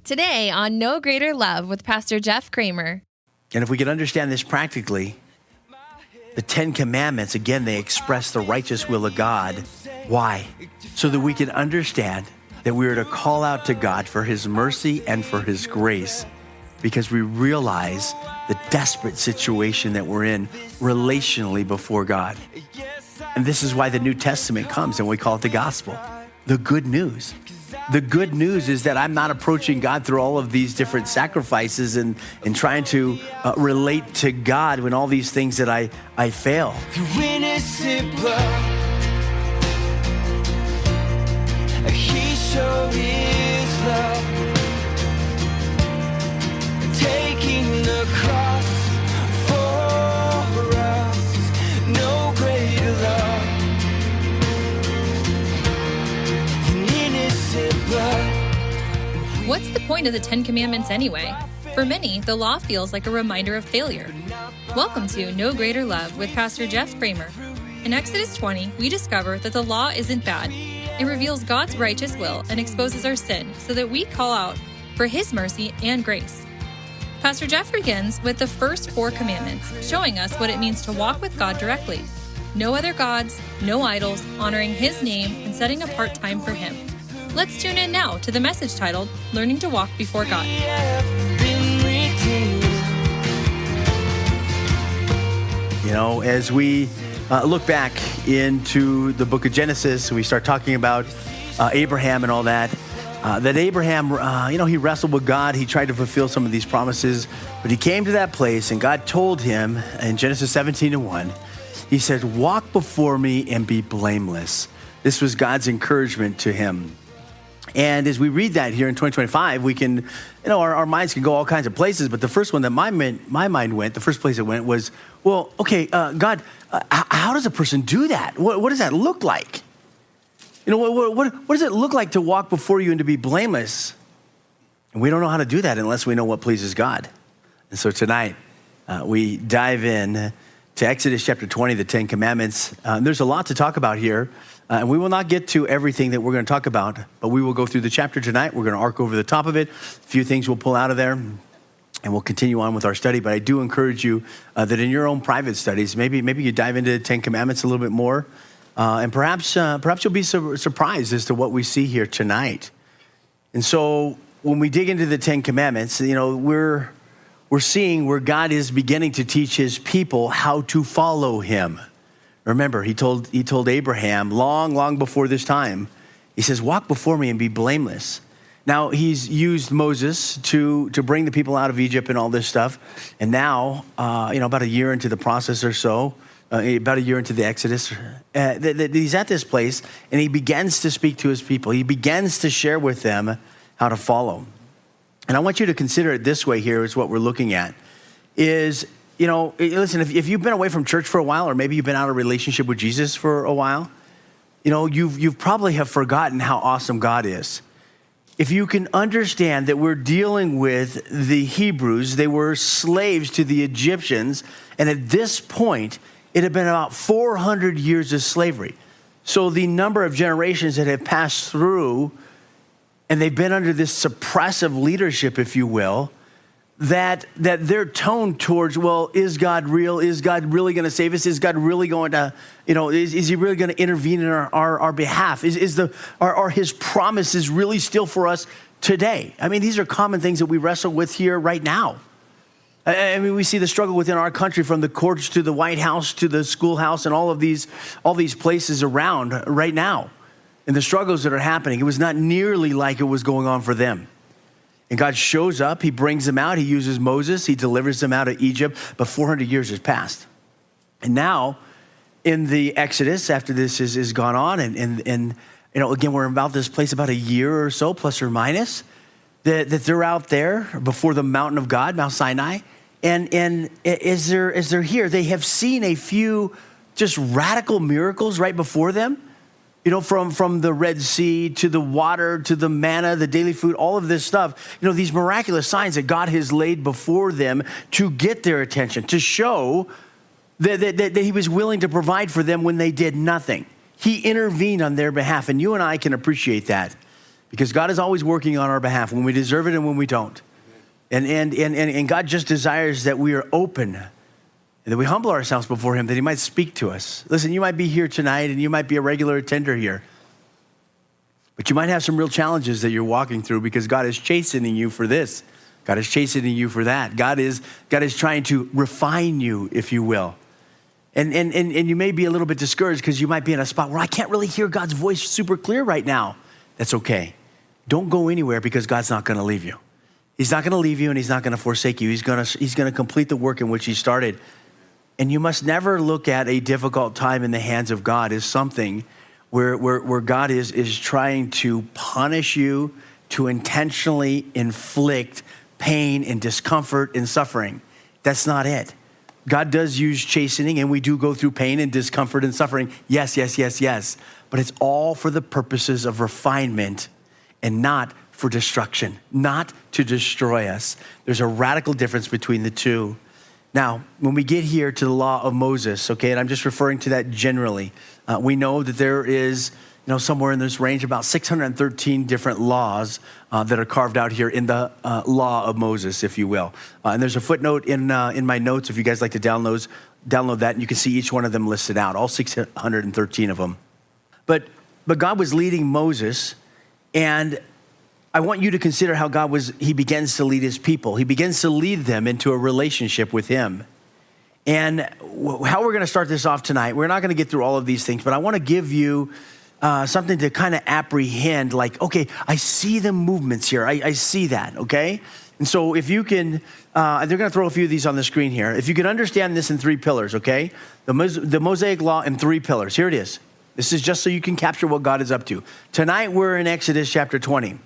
Today on No Greater Love with Pastor Jeff Cramer. And if we can understand this practically, the 10 Commandments, again, they express the righteous will of God. Why? So that we can understand that we are to call out to God for his mercy and for his grace, because we realize the desperate situation that we're in relationally before God. And this is why the New Testament comes, and we call it the gospel, the good news. The good news is that I'm not approaching God through all of these different sacrifices and trying to relate to God when all these things that I fail. When it's simpler, he showed his love, taking the cross for us. No greater love than innocent blood. What's the point of the 10 Commandments anyway? For many, the law feels like a reminder of failure. Welcome to No Greater Love with Pastor Jeff Cramer. In Exodus 20, we discover that the law isn't bad. It reveals God's righteous will and exposes our sin so that we call out for his mercy and grace. Pastor Jeff begins with the first 4 commandments, showing us what it means to walk with God directly. No other gods, no idols, honoring his name and setting apart time for him. Let's tune in now to the message titled, Learning to Walk Before God. We have been redeemed. You know, as we look back into the book of Genesis, we start talking about Abraham and all that. That Abraham, he wrestled with God. He tried to fulfill some of these promises, but he came to that place and God told him in Genesis 17:1, he said, walk before me and be blameless. This was God's encouragement to him. And as we read that here in 2025, we can, our minds can go all kinds of places. But the first one that my mind went, the first place it went was, well, okay, God, how does a person do that? What does that look like? What does it look like to walk before you and to be blameless? And we don't know how to do that unless we know what pleases God. And so tonight, we dive in to Exodus chapter 20, the 10 Commandments. There's a lot to talk about here. And we will not get to everything that we're going to talk about, but we will go through the chapter tonight. We're going to arc over the top of it. A few things we'll pull out of there, and we'll continue on with our study. But I do encourage you that in your own private studies, maybe you dive into the 10 Commandments a little bit more, and perhaps you'll be surprised as to what we see here tonight. And so when we dig into the 10 Commandments, we're seeing where God is beginning to teach his people how to follow him. Remember, he told Abraham long before this time, he says, walk before me and be blameless. Now, he's used Moses to bring the people out of Egypt and all this stuff. And now, about a year into the process or so, about a year into the Exodus, he's at this place and he begins to speak to his people. He begins to share with them how to follow. And I want you to consider it this way here is what we're looking at is, listen, if you've been away from church for a while, or maybe you've been out of relationship with Jesus for a while, you've probably have forgotten how awesome God is. If you can understand that we're dealing with the Hebrews, they were slaves to the Egyptians, and at this point, it had been about 400 years of slavery. So the number of generations that have passed through, and they've been under this suppressive leadership, if you will, that their tone towards, well, is God real? Is God really going to save us? Is God really going to, is he really going to intervene in our behalf? Are his promises really still for us today? I mean, these are common things that we wrestle with here right now. I mean, we see the struggle within our country, from the courts to the White House to the schoolhouse and all these places around right now, and the struggles that are happening. It was not nearly like it was going on for them. And God shows up, he brings them out, he uses Moses, he delivers them out of Egypt, but 400 years has passed. And now, in the Exodus, after this has gone on, and again, we're about this place about a year or so, plus or minus, that they're out there before the mountain of God, Mount Sinai, and as they're here, they have seen a few just radical miracles right before them. From the Red Sea to the water to the manna, the daily food, all of this stuff, these miraculous signs that God has laid before them to get their attention, to show that he was willing to provide for them when they did nothing. He intervened on their behalf, and you and I can appreciate that. because God is always working on our behalf when we deserve it and when we don't. And God just desires that we are open and that we humble ourselves before him, that he might speak to us. Listen, you might be here tonight and you might be a regular attender here, but you might have some real challenges that you're walking through because God is chastening you for this. God is chastening you for that. God is trying to refine you, if you will. And you may be a little bit discouraged because you might be in a spot where I can't really hear God's voice super clear right now. That's okay. Don't go anywhere because God's not going to leave you. He's not going to leave you and he's not going to forsake you. He's going to complete the work in which he started. And you must never look at a difficult time in the hands of God as something where God is trying to punish you, to intentionally inflict pain and discomfort and suffering. That's not it. God does use chastening, and we do go through pain and discomfort and suffering. Yes. But it's all for the purposes of refinement and not for destruction, not to destroy us. There's a radical difference between the two. Now, when we get here to the law of Moses, okay, and I'm just referring to that generally, we know that there is, somewhere in this range, about 613 different laws that are carved out here in the law of Moses, if you will. And there's a footnote in my notes if you guys like to download that, and you can see each one of them listed out, all 613 of them. But God was leading Moses, and I want you to consider how he begins to lead his people. He begins to lead them into a relationship with him. And how we're going to start this off tonight, we're not going to get through all of these things, but I want to give you something to kind of apprehend, like, okay, I see the movements here. I see that, okay? And so if you can, they're going to throw a few of these on the screen here. If you can understand this in 3 pillars, okay? The Mosaic law in 3 pillars. Here it is. This is just so you can capture what God is up to. Tonight, we're in Exodus chapter 20.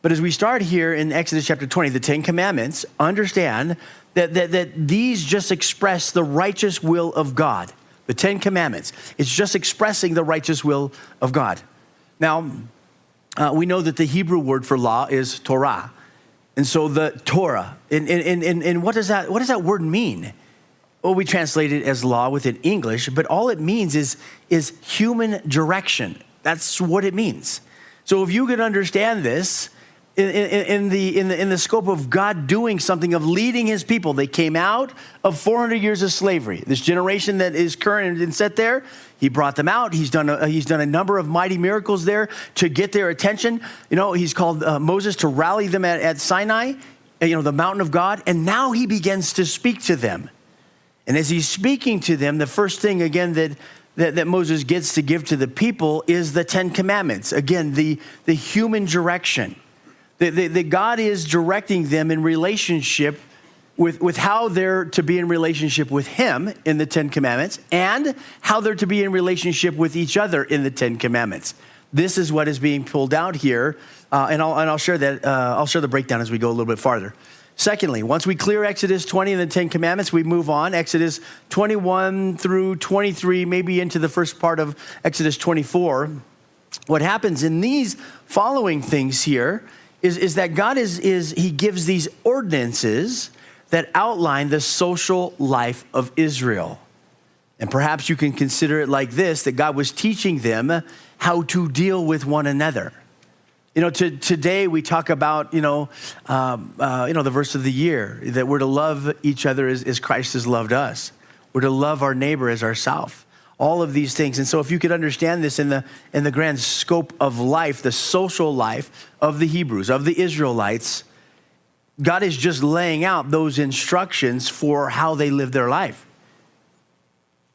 But as we start here in Exodus chapter 20, the 10 Commandments, understand that these just express the righteous will of God. The 10 Commandments. It's just expressing the righteous will of God. Now, we know that the Hebrew word for law is Torah. And so the Torah, and what does that word mean? Well, we translate it as law within English, but all it means is human direction. That's what it means. So if you could understand this, in the scope of God doing something, of leading his people. They came out of 400 years of slavery. This generation that is current and set there, he brought them out. He's done a number of mighty miracles there to get their attention. He's called Moses to rally them at Sinai, the mountain of God. And now he begins to speak to them. And as he's speaking to them, the first thing, again, that Moses gets to give to the people is the 10 Commandments. Again, the human direction. That God is directing them in relationship with how they're to be in relationship with him in the 10 Commandments and how they're to be in relationship with each other in the 10 Commandments. This is what is being pulled out here, and I'll share that. I'll share the breakdown as we go a little bit farther. Secondly, once we clear Exodus 20 and the 10 Commandments, we move on. Exodus 21 through 23, maybe into the first part of Exodus 24. What happens in these following things here is that God he gives these ordinances that outline the social life of Israel. And perhaps you can consider it like this, that God was teaching them how to deal with one another. Today we talk about, the verse of the year, that we're to love each other as Christ has loved us. We're to love our neighbor as ourselves. All of these things. And so if you could understand this in the grand scope of life, the social life of the Hebrews, of the Israelites, God is just laying out those instructions for how they live their life.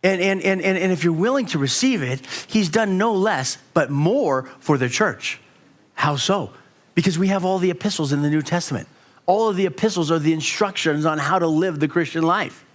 And if you're willing to receive it, he's done no less, but more for the church. How so? Because we have all the epistles in the New Testament. All of the epistles are the instructions on how to live the Christian life.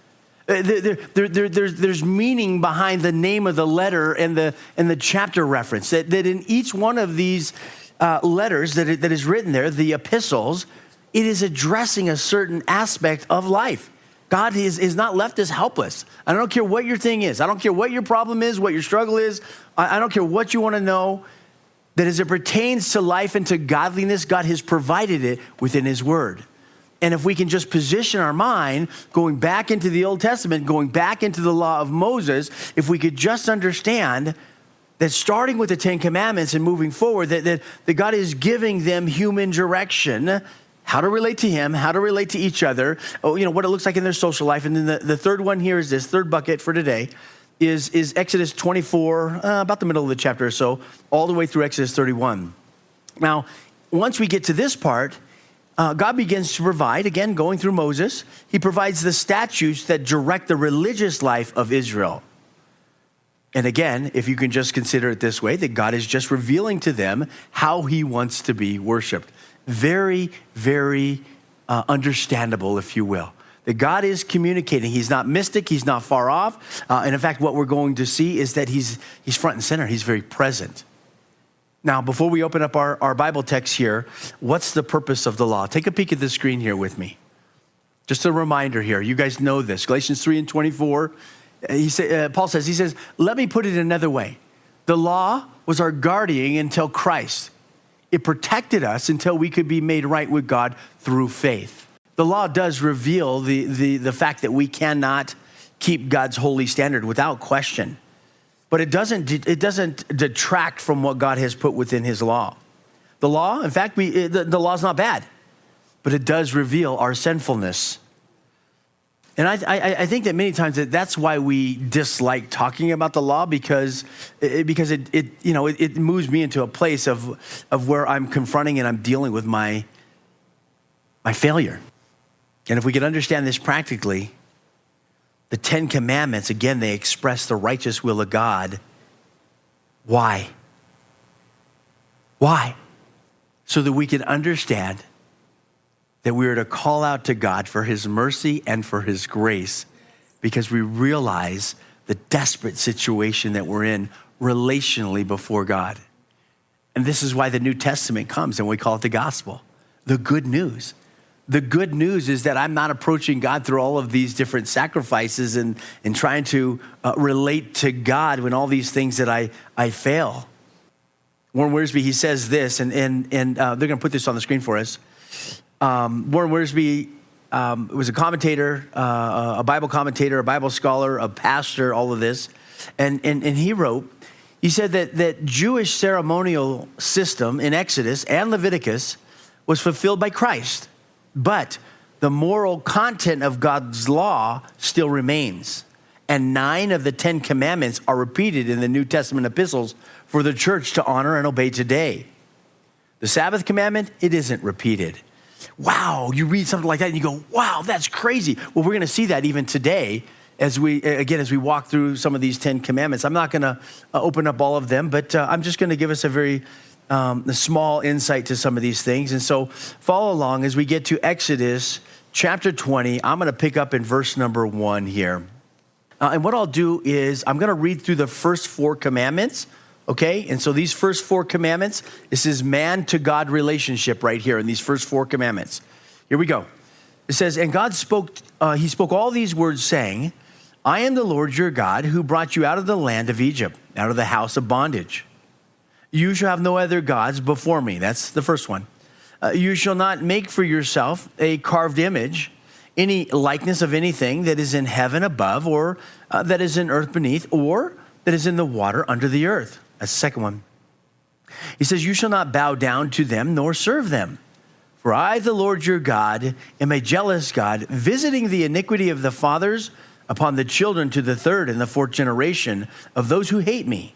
There's meaning behind the name of the letter and the chapter reference. That in each one of these letters that is written there, the epistles, it is addressing a certain aspect of life. God is not left us helpless. I don't care what your thing is. I don't care what your problem is, what your struggle is. I don't care what you want to know. That as it pertains to life and to godliness, God has provided it within his word. And if we can just position our mind, going back into the Old Testament, going back into the law of Moses, if we could just understand that starting with the Ten Commandments and moving forward, that God is giving them human direction, how to relate to him, how to relate to each other, what it looks like in their social life. And then the third one here is this, third bucket for today, is Exodus 24, about the middle of the chapter or so, all the way through Exodus 31. Now, once we get to this part, God begins to provide, again, going through Moses, he provides the statutes that direct the religious life of Israel. And again, if you can just consider it this way, that God is just revealing to them how he wants to be worshiped. Very, very understandable, if you will. That God is communicating. He's not mystic. He's not far off. And in fact, what we're going to see is that he's front and center. He's very present. Now, before we open up our Bible text here, what's the purpose of the law? Take a peek at the screen here with me. Just a reminder here. You guys know this. Galatians 3:24. Paul says, let me put it another way. The law was our guardian until Christ. It protected us until we could be made right with God through faith. The law does reveal the fact that we cannot keep God's holy standard without question. But it doesn't detract from what God has put within his law. The law, in fact, the law is not bad, but it does reveal our sinfulness. And I think that many times that's why we dislike talking about the law, because it moves me into a place of where I'm confronting and I'm dealing with my failure. And if we could understand this practically, the Ten Commandments, again, they express the righteous will of God. Why? Why? So that we can understand that we are to call out to God for his mercy and for his grace, because we realize the desperate situation that we're in relationally before God. And this is why the New Testament comes, and we call it the gospel, the good news. The good news is that I'm not approaching God through all of these different sacrifices and trying to relate to God when all these things that I fail. Warren Wiersbe, he says this, and they're going to put this on the screen for us. Warren Wiersbe was a commentator, a Bible commentator, a Bible scholar, a pastor, all of this. And he wrote, he said that Jewish ceremonial system in Exodus and Leviticus was fulfilled by Christ. But the moral content of God's law still remains. And 9 of the 10 commandments are repeated in the New Testament epistles for the church to honor and obey today. The Sabbath commandment, it isn't repeated. Wow, you read something like that and you go, wow, that's crazy. Well, we're going to see that even today as we walk through some of these 10 commandments. I'm not going to open up all of them, but I'm just going to give us a very small insight to some of these things. And so follow along as we get to Exodus chapter 20. I'm going to pick up in verse number 1 here. And what I'll do is I'm going to read through the first 4 commandments. Okay, and so these first 4 commandments, this is man to God relationship right here in these first 4 commandments. Here we go. It says, and God spoke, he spoke all these words saying, I am the Lord your God who brought you out of the land of Egypt, out of the house of bondage. You shall have no other gods before me. That's the first one. You shall not make for yourself a carved image, any likeness of anything that is in heaven above, or that is in earth beneath, or that is in the water under the earth. That's the second one. He says, you shall not bow down to them nor serve them. For I, the Lord your God, am a jealous God, visiting the iniquity of the fathers upon the children to the 3rd and the 4th generation of those who hate me,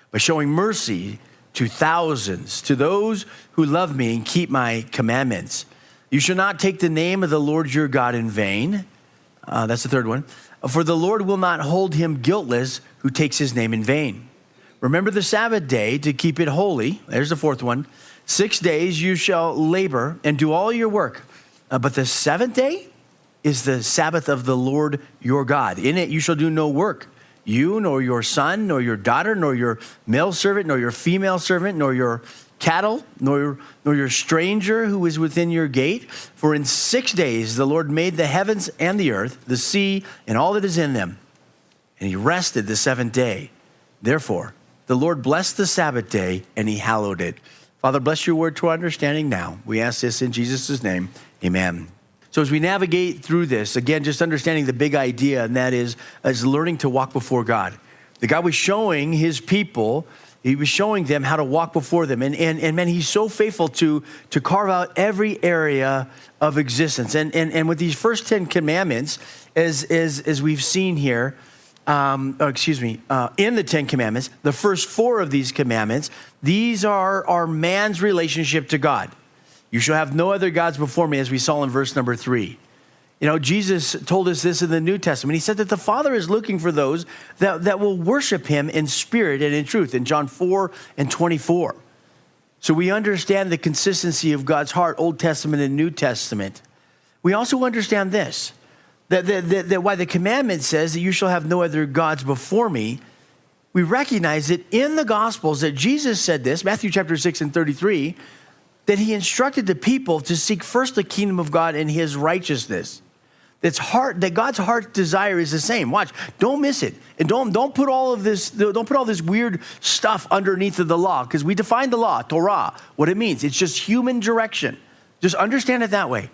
but showing mercy to thousands, to those who love me and keep my commandments. You shall not take the name of the Lord your God in vain. That's the 3rd one. For the Lord will not hold him guiltless who takes his name in vain. Remember the Sabbath day to keep it holy. There's the 4th one. 6 days you shall labor and do all your work. But the 7th day is the Sabbath of the Lord your God. In it you shall do no work. You, nor your son, nor your daughter, nor your male servant, nor your female servant, nor your cattle, nor your stranger who is within your gate. For in 6 days the Lord made the heavens and the earth, the sea, and all that is in them. And he rested the 7th day. Therefore, the Lord blessed the Sabbath day, and he hallowed it. Father, bless your word to our understanding now. We ask this in Jesus' name. Amen. So as we navigate through this, again, just understanding the big idea, and that is learning to walk before God. The God was showing his people, he was showing them how to walk before them. And man, he's so faithful to carve out every area of existence. And with these first 10 commandments, as we've seen here, in the 10 commandments, the first 4 of these commandments, these are man's relationship to God. You shall have no other gods before me, as we saw in verse number 3. You know, Jesus told us this in the New Testament. He said that the Father is looking for those that will worship him in spirit and in truth, in John 4:24. So we understand the consistency of God's heart, Old Testament and New Testament. We also understand this, that why the commandment says that you shall have no other gods before me. We recognize that in the Gospels that Jesus said this, Matthew chapter 6:33, that he instructed the people to seek first the kingdom of God and his righteousness. That God's heart desire is the same. Watch, don't miss it. And don't put all this weird stuff underneath of the law, because we define the law, Torah, what it means. It's just human direction. Just understand it that way.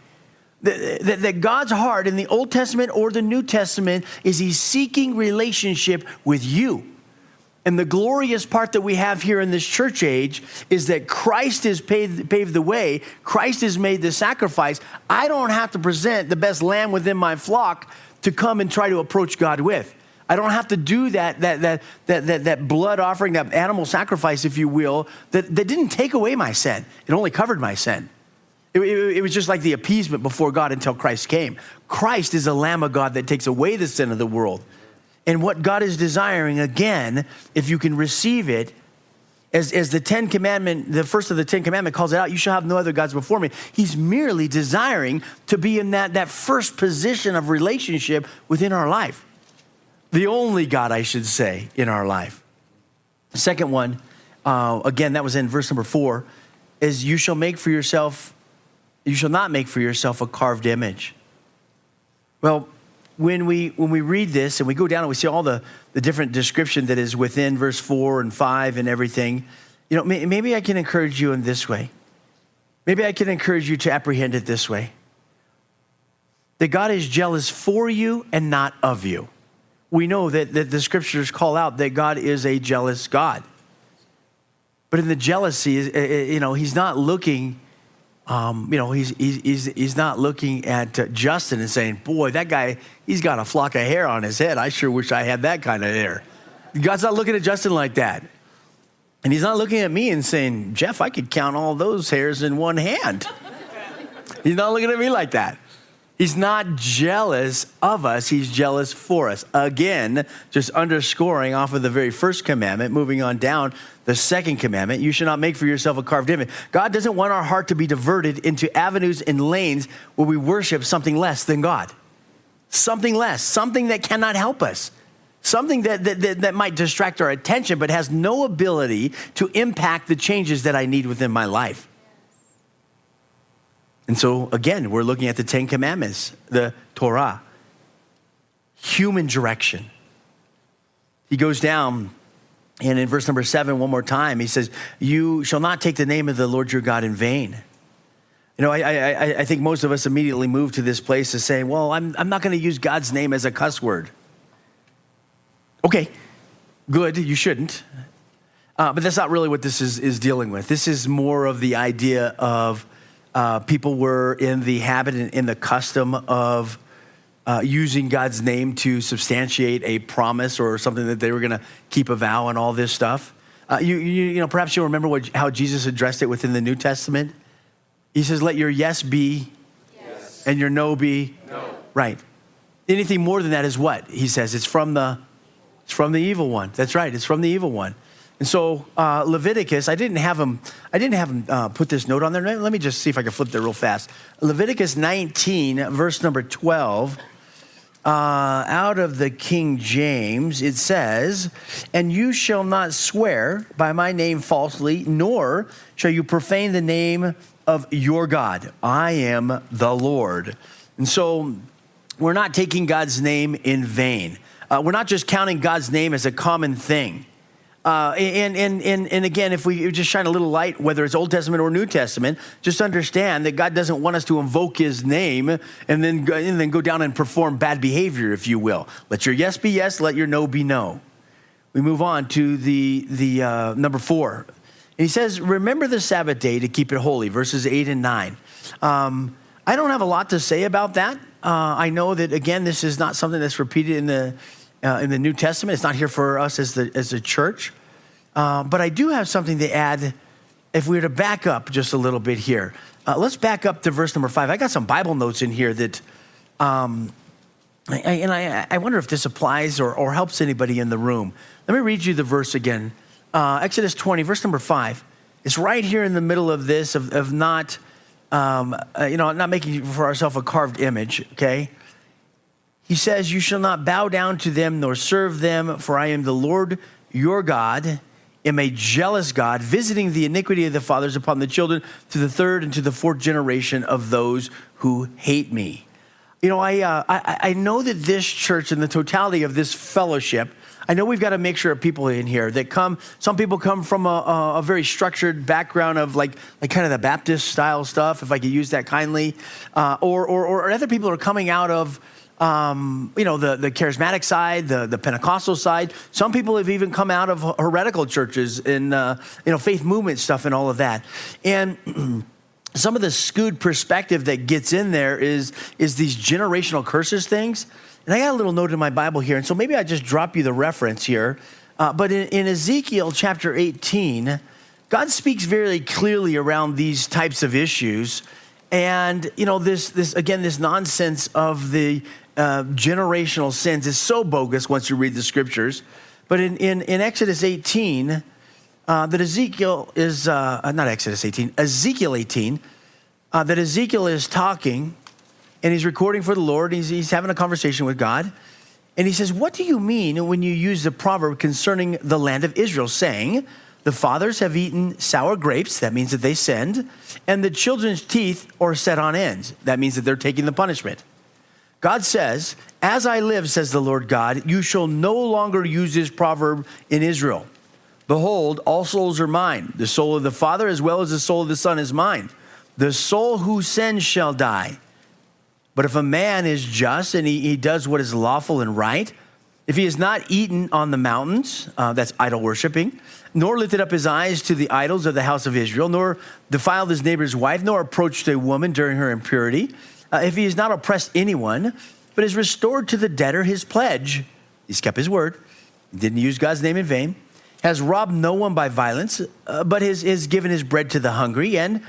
That God's heart in the Old Testament or the New Testament is he's seeking relationship with you. And the glorious part that we have here in this church age is that Christ has paved the way. Christ has made the sacrifice. I don't have to present the best lamb within my flock to come and try to approach God with. I don't have to do that blood offering, that animal sacrifice, if you will, that didn't take away my sin. It only covered my sin. It was just like the appeasement before God until Christ came. Christ is the Lamb of God that takes away the sin of the world. And what God is desiring, again, if you can receive it, as the 10 commandment, the first of the 10 commandment calls it out, you shall have no other gods before me. He's merely desiring to be in that first position of relationship within our life. The only God, I should say, in our life. The second one, again, that was in verse number 4, is you shall not make for yourself a carved image. Well, when we read this and we go down and we see all the different description that is within verse 4 and 5 and everything, you know, maybe I can encourage you in this way. Maybe I can encourage you to apprehend it this way. That God is jealous for you and not of you. We know that the scriptures call out that God is a jealous God. But in the jealousy, you know, he's not looking... he's not looking at Justin and saying, boy, that guy, he's got a flock of hair on his head. I sure wish I had that kind of hair. God's not looking at Justin like that. And he's not looking at me and saying, Jeff, I could count all those hairs in one hand. He's not looking at me like that. He's not jealous of us. He's jealous for us. Again, just underscoring off of the very first commandment, moving on down, the second commandment, you should not make for yourself a carved image. God doesn't want our heart to be diverted into avenues and lanes where we worship something less than God. Something less, something that cannot help us. Something that might distract our attention but has no ability to impact the changes that I need within my life. And so, again, we're looking at the 10 commandments, the Torah, human direction. He goes down, and in verse number 7, one more time, he says, you shall not take the name of the Lord your God in vain. You know, I think most of us immediately move to this place of saying, well, I'm not going to use God's name as a cuss word. Okay, good, you shouldn't. But that's not really what this is dealing with. This is more of the idea of people were in the habit and in the custom of using God's name to substantiate a promise or something that they were going to keep a vow and all this stuff. You know, perhaps you'll remember how Jesus addressed it within the New Testament. He says, let your yes be yes, and your no be no. Right. Anything more than that is what? He says, it's from the evil one. That's right. It's from the evil one. And so Leviticus, I didn't have him put this note on there. Let me just see if I can flip there real fast. Leviticus 19, verse number 12, out of the King James, it says, and you shall not swear by my name falsely, nor shall you profane the name of your God. I am the Lord. And so we're not taking God's name in vain. We're not just counting God's name as a common thing. And again, if we just shine a little light, whether it's Old Testament or New Testament, just understand that God doesn't want us to invoke his name and then go down and perform bad behavior, if you will. Let your yes be yes, let your no be no. we move on to the number 4. And he says, remember the Sabbath day to keep it holy, verses 8 and 9. I don't have a lot to say about that. I know that, again, this is not something that's repeated in the New Testament. It's not here for us as a church. But I do have something to add if we were to back up just a little bit here. Let's back up to verse number 5. I got some Bible notes in here that, I wonder if this applies or helps anybody in the room. Let me read you the verse again. Exodus 20, verse number 5. It's right here in the middle of this, of not, not making for ourselves a carved image, okay? He says, you shall not bow down to them nor serve them, for I am the Lord your God, am a jealous God, visiting the iniquity of the fathers upon the children to the third and to the fourth generation of those who hate me. You know, I know that this church and the totality of this fellowship, I know we've got a mixture of people in here that some people come from a very structured background of like kind of the Baptist style stuff, if I could use that kindly, or other people are coming out of, the charismatic side, the Pentecostal side. Some people have even come out of heretical churches and, faith movement stuff and all of that. And some of the skewed perspective that gets in there is these generational curses things. And I got a little note in my Bible here, and so maybe I just drop you the reference here. But in Ezekiel chapter 18, God speaks very clearly around these types of issues. And, this nonsense of the generational sins is so bogus once you read the scriptures. But in Exodus 18, that Ezekiel is, not Exodus 18, Ezekiel 18, that Ezekiel is talking, and he's recording for the Lord. He's having a conversation with God. And he says, what do you mean when you use the proverb concerning the land of Israel, saying, the fathers have eaten sour grapes, that means that they sinned, and the children's teeth are set on ends, that means that they're taking the punishment. God says, as I live, says the Lord God, you shall no longer use this proverb in Israel. Behold, all souls are mine. The soul of the Father as well as the soul of the Son is mine. The soul who sins shall die. But if a man is just and he does what is lawful and right, if he has not eaten on the mountains, that's idol worshiping, nor lifted up his eyes to the idols of the house of Israel, nor defiled his neighbor's wife, nor approached a woman during her impurity, if he has not oppressed anyone, but has restored to the debtor his pledge, he's kept his word, didn't use God's name in vain, has robbed no one by violence, but has given his bread to the hungry, and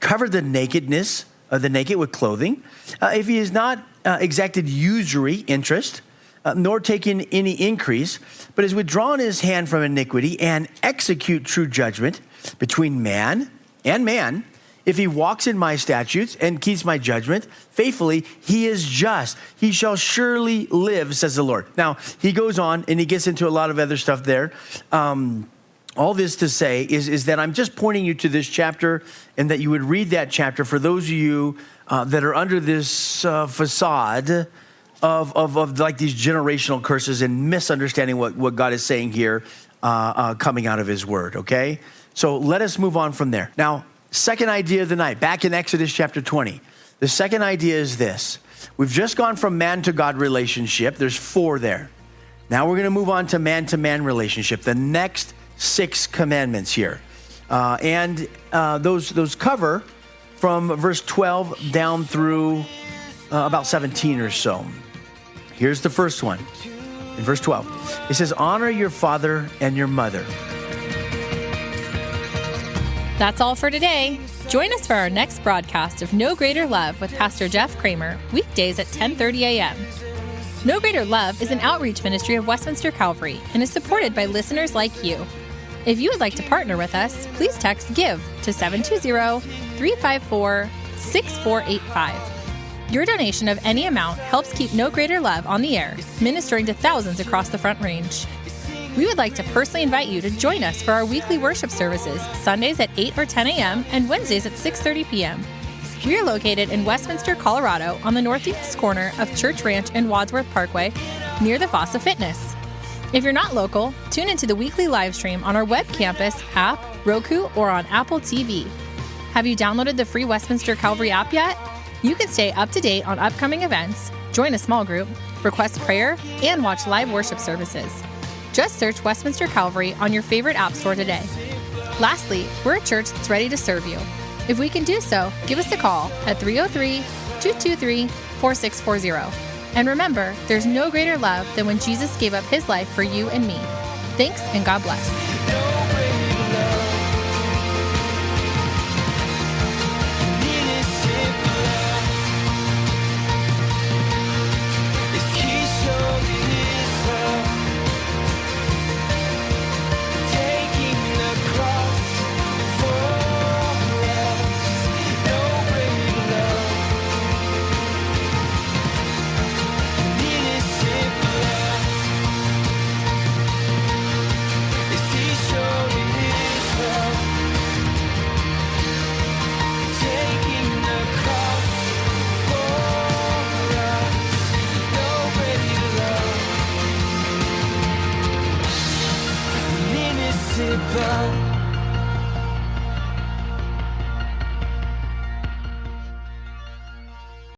covered the nakedness of the naked with clothing, if he has not exacted usury interest, nor taken any increase, but has withdrawn his hand from iniquity and execute true judgment between man and man, if he walks in my statutes and keeps my judgment faithfully, he is just. He shall surely live, says the Lord. Now, he goes on and he gets into a lot of other stuff there. All this to say is that I'm just pointing you to this chapter and that you would read that chapter for those of you that are under this facade of like these generational curses and misunderstanding what God is saying here coming out of his word, okay? So let us move on from there. Now, second idea of the night, back in Exodus chapter 20. The second idea is this. We've just gone from man to God relationship. There's 4 there. Now we're going to move on to man relationship, the next 6 commandments here. Those cover from verse 12 down through about 17 or so. Here's the first one. In verse 12, it says, honor your father and your mother. That's all for today. Join us for our next broadcast of No Greater Love with Pastor Jeff Cramer, weekdays at 10:30 a.m. No Greater Love is an outreach ministry of Westminster Calvary and is supported by listeners like you. If you would like to partner with us, please text GIVE to 720-354-6485. Your donation of any amount helps keep No Greater Love on the air, ministering to thousands across the Front Range. We would like to personally invite you to join us for our weekly worship services, Sundays at 8 or 10 a.m. and Wednesdays at 6:30 p.m. We are located in Westminster, Colorado, on the northeast corner of Church Ranch and Wadsworth Parkway, near the Fossa Fitness. If you're not local, tune into the weekly live stream on our web campus, app, Roku, or on Apple TV. Have you downloaded the free Westminster Calvary app yet? You can stay up to date on upcoming events, join a small group, request prayer, and watch live worship services. Just search Westminster Calvary on your favorite app store today. Lastly, we're a church that's ready to serve you. If we can do so, give us a call at 303-223-4640. And remember, there's no greater love than when Jesus gave up his life for you and me. Thanks, and God bless.